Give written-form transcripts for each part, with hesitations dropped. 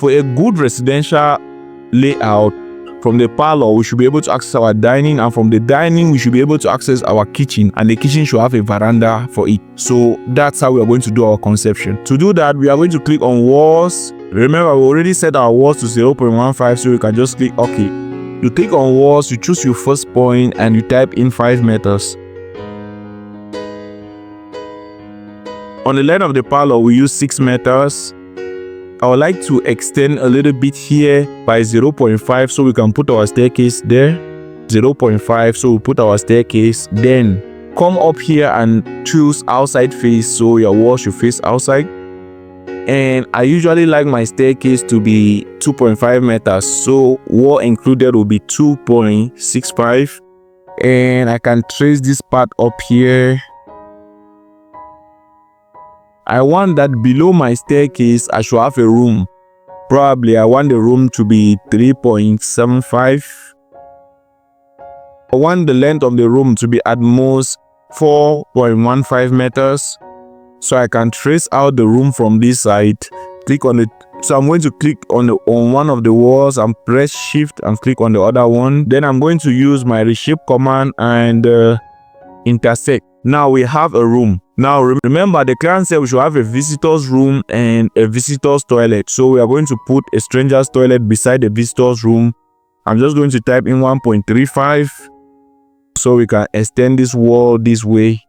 For a good residential layout, from the parlor we should be able to access our dining, and from the dining we should be able to access our kitchen, and the kitchen should have a veranda for it. So that's how we are going to do our conception. To do that, we are going to click on walls. Remember, we already set our walls to 0.15, so we can just click OK. You click on walls, you choose your first point, and you type in 5 meters. On the length of the parlor, we use 6 meters. I would like to extend a little bit here by 0.5 so we can put our staircase there. 0.5, so we put our staircase. Then come up here and choose outside face, so your wall should face outside. And I usually like my staircase to be 2.5 meters, so wall included will be 2.65. And I can trace this part up here. I want that below my staircase, I should have a room. Probably I want the room to be 3.75. I want the length of the room to be at most 4.15 meters. So I can trace out the room from this side. Click on it. So I'm going to click on one of the walls and press shift and click on the other one. Then I'm going to use my reshape command and intersect. Now we have a room. Now remember, the client said we should have a visitor's room and a visitor's toilet. So we are going to put a stranger's toilet beside the visitor's room. I'm just going to type in 1.35 so we can extend this wall this way.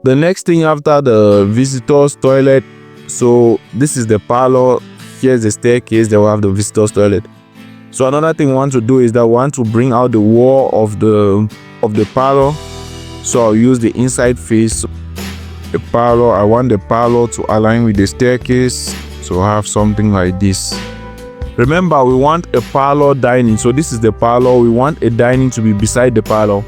The next thing after the visitor's toilet, so this is the parlor, here's the staircase, then we have the visitor's toilet. So another thing we want to do is that we want to bring out the wall of the parlor. So I'll use the inside face. The parlor, I want the parlor to align with the staircase, so I have something like this. Remember, we want a parlor dining. So this is the parlor. We want a dining to be beside the parlor.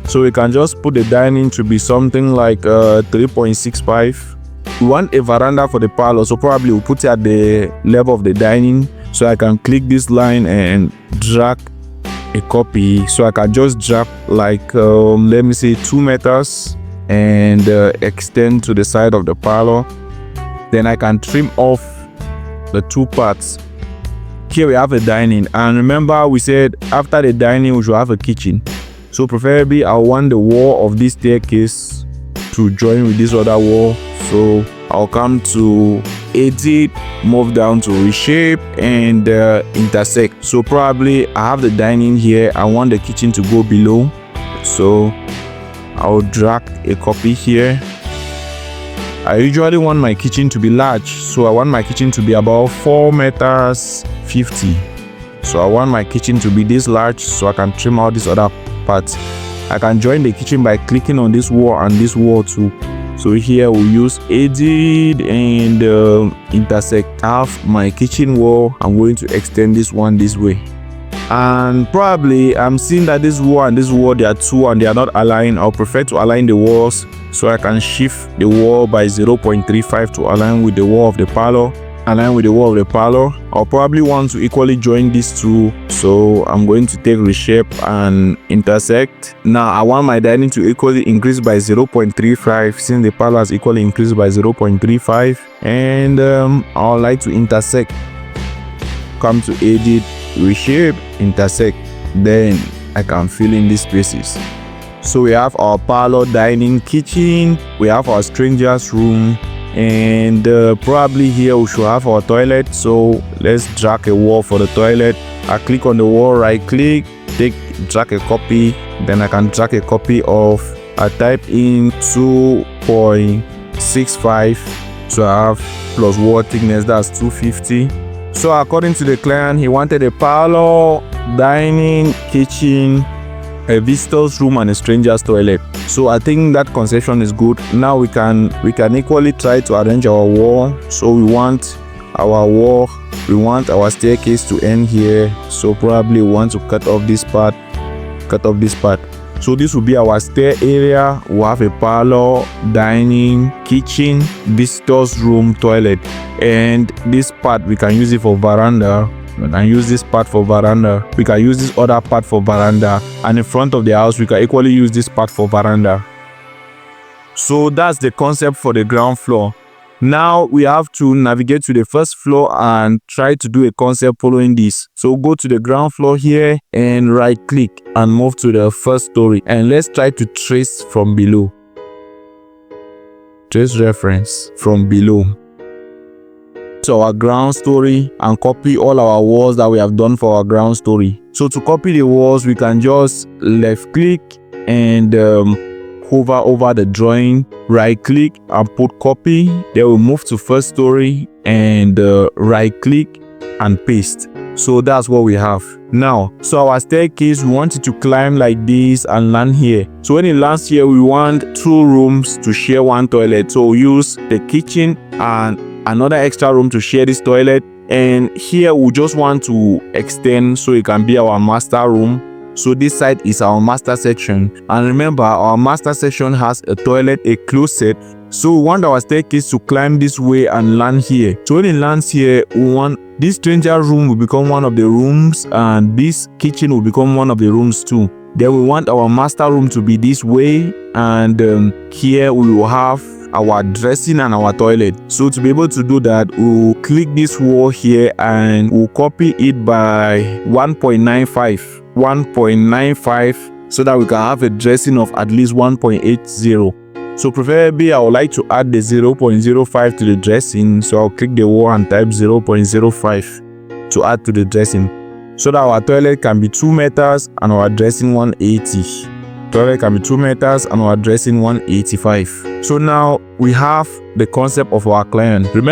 So we can just put the dining to be something like 3.65. We want a veranda for the parlor, so probably we'll put it at the level of the dining. So I can click this line and drag a copy. So I can just drag like let me say 2 meters and extend to the side of the parlor. Then I can trim off the 2 parts. Here we have a dining, and remember we said after the dining we should have a kitchen. So preferably I want the wall of this staircase to join with this other wall. So I'll come to edit, move down to reshape and intersect. So probably I have the dining here, I want the kitchen to go below. So I'll drag a copy here. I usually want my kitchen to be large, so I want my kitchen to be about 4 meters 50. So I want my kitchen to be this large so I can trim out this other part. I can join the kitchen by clicking on this wall and this wall too. So here we'll use edit and intersect. I have my kitchen wall. I'm going to extend this one this way. And probably I'm seeing that this wall and this wall, they are 2 and they are not aligned. I'll prefer to align the walls, so I can shift the wall by 0.35 to align with the wall of the parlor. I'll probably want to equally join these 2, so I'm going to take reshape and intersect. Now I want my dining to equally increase by 0.35 since the parlor has equally increased by 0.35, and I would like to intersect. Come to edit, reshape, intersect, then I can fill in these spaces. So we have our parlor, dining, kitchen, we have our stranger's room, and probably here we should have our toilet. So let's drag a wall for the toilet. I click on the wall, right click, drag a copy. Then I can drag a copy of, I type in 2.65, so I have plus wall thickness, that's 250. So according to the client, he wanted a parlor, dining, kitchen, a visitor's room and a stranger's toilet. So I think that conception is good. Now we can equally try to arrange our wall. So we want our wall, we want our staircase to end here. So probably we want to cut off this part. So this will be our stair area. We'll have a parlor, dining, kitchen, visitor's room, toilet, and this part we can use it for veranda. We can use this part for veranda. We can use this other part for veranda. And in front of the house, we can equally use this part for veranda. So that's the concept for the ground floor. Now we have to navigate to the first floor and try to do a concept following this. So go to the ground floor here and right click and move to the first story, and let's try to trace from below. Trace reference from below to our ground story and copy all our walls that we have done for our ground story. So to copy the walls, we can just left click and hover over the drawing, right click and put copy. Then we'll move to first story and right click and paste. So that's what we have now. So our staircase, we want it to climb like this and land here. So when it lands here, we want 2 rooms to share 1 toilet. So we'll use the kitchen and another extra room to share this toilet. And here we just want to extend so it can be our master room. So this side is our master section, and remember our master section has a toilet, a closet. So we want our staircase to climb this way and land here. So when it lands here, we want this stranger room will become one of the rooms, and this kitchen will become one of the rooms too. Then we want our master room to be this way, and here we will have our dressing and our toilet. So to be able to do that, we'll click this wall here and we'll copy it by 1.95 so that we can have a dressing of at least 1.80. So preferably I would like to add the 0.05 to the dressing, so I'll click the wall and type 0.05 to add to the dressing, so that our toilet can be 2 meters and our dressing 180. Toilet can be 2 meters and our dressing 185. So now we have the concept of our client. Remember